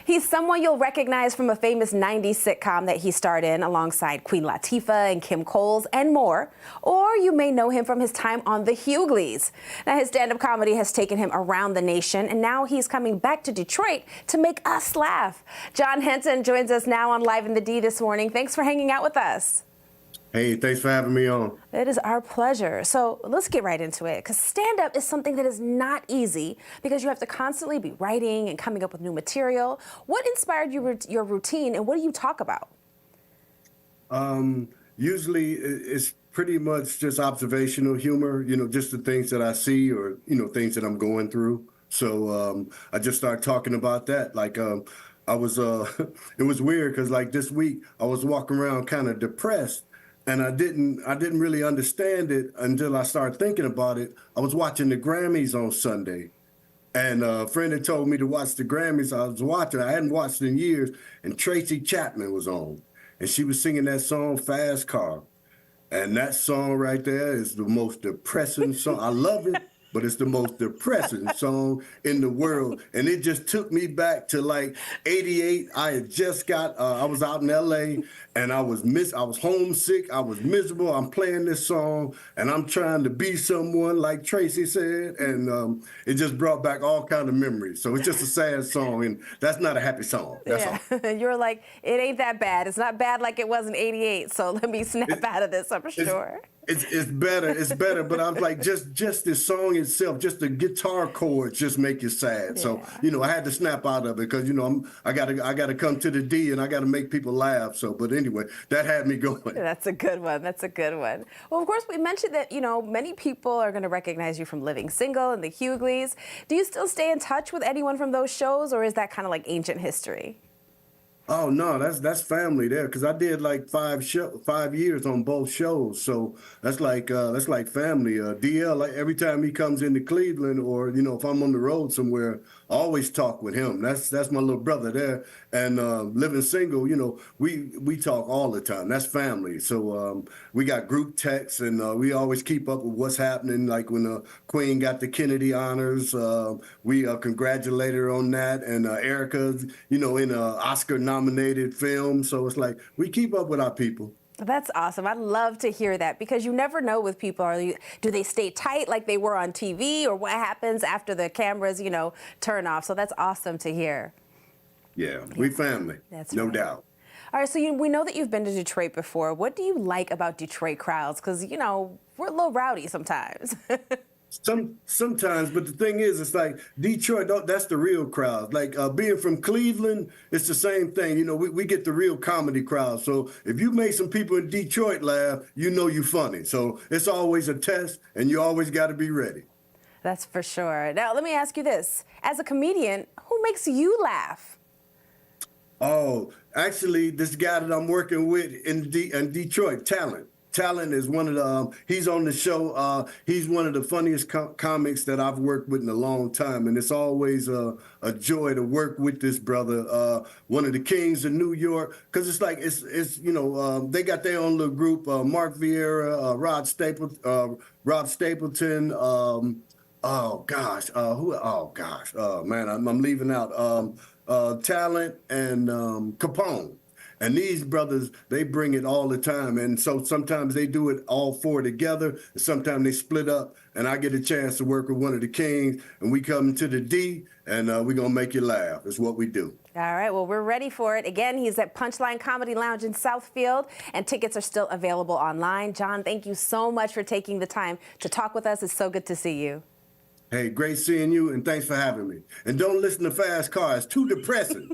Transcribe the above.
He's someone you'll recognize from a famous 90s sitcom that he starred in alongside Queen Latifah and Kim Coles and more. Or you may know him from his time on The Hughleys. Now, his stand-up comedy has taken him around the nation, and now he's coming back to Detroit to make us laugh. John Henton joins us now on Live in the D this morning. Thanks for hanging out with us. Hey, thanks for having me on. It is our pleasure. So let's get right into it, because stand-up is something that is not easy because you have to constantly be writing and coming up with new material. What inspired your routine, and what do you talk about? Usually it's pretty much just observational humor, just the things that I see or, things that I'm going through. So I just started talking about that. Like I was, it was weird because like this week I was walking around kind of depressed. And I didn't really understand it until I started thinking about it. I was watching the Grammys on Sunday, and a friend had told me to watch the Grammys. I was watching. I hadn't watched in years, and Tracy Chapman was on, and she was singing that song "Fast Car," and that song right there is the most depressing song. I love it, but it's the most depressing song in the world. And it just took me back to like '88. I had just got, I was out in LA and I was homesick. I was miserable. I'm playing this song and I'm trying to be someone like Tracy said. And it just brought back all kind of memories. So it's just a sad song, and that's not a happy song. That's all. You're like, it ain't that bad. It's not bad like it was in '88. So let me snap out of this, I'm sure. It's better, but I was like, just this song itself, just the guitar chords just make you sad. So, I had to snap out of it because, I gotta come to the D and I gotta make people laugh. So, but anyway, that had me going. That's a good one. That's a good one. Well, of course, we mentioned that, many people are going to recognize you from Living Single and The Hughleys. Do you still stay in touch with anyone from those shows, or is that kind of like ancient history? Oh no, that's family there, because I did like 5 years on both shows, so that's like family. DL, like every time he comes into Cleveland, or if I'm on the road somewhere, I always talk with him. That's my little brother there. And Living Single, we talk all the time. That's family. So we got group texts, and we always keep up with what's happening. Like when the Queen got the Kennedy honors, we congratulated her on that, and Erica's, in an Oscar-nominated film. So it's like we keep up with our people. That's awesome. I love to hear that, because you never know with people. Do they stay tight like they were on TV, or what happens after the cameras, turn off? So that's awesome to hear. Yeah, we family. That's no right. doubt. All right, so we know that you've been to Detroit before. What do you like about Detroit crowds? Because, we're a little rowdy sometimes. Sometimes, but the thing is, it's like Detroit, that's the real crowd. Like being from Cleveland, it's the same thing. We get the real comedy crowd. So if you make some people in Detroit laugh, you're funny. So it's always a test, and you always got to be ready. That's for sure. Now, let me ask you this. As a comedian, who makes you laugh? Oh, actually, this guy that I'm working with in Detroit, Talent is one of the, he's on the show. He's one of the funniest comics that I've worked with in a long time. And it's always a joy to work with this brother, one of the kings of New York. Cause it's like, they got their own little group, Mark Vieira, Rob Stapleton, man, I'm leaving out, Talent and Capone. And these brothers, they bring it all the time. And so sometimes they do it all four together, and sometimes they split up, and I get a chance to work with one of the kings, and we come to the D, and we're going to make you laugh. It's what we do. All right, well, we're ready for it. Again, he's at Punchline Comedy Lounge in Southfield, and tickets are still available online. John, thank you so much for taking the time to talk with us. It's so good to see you. Hey, great seeing you, and thanks for having me. And don't listen to Fast Car. It's too depressing.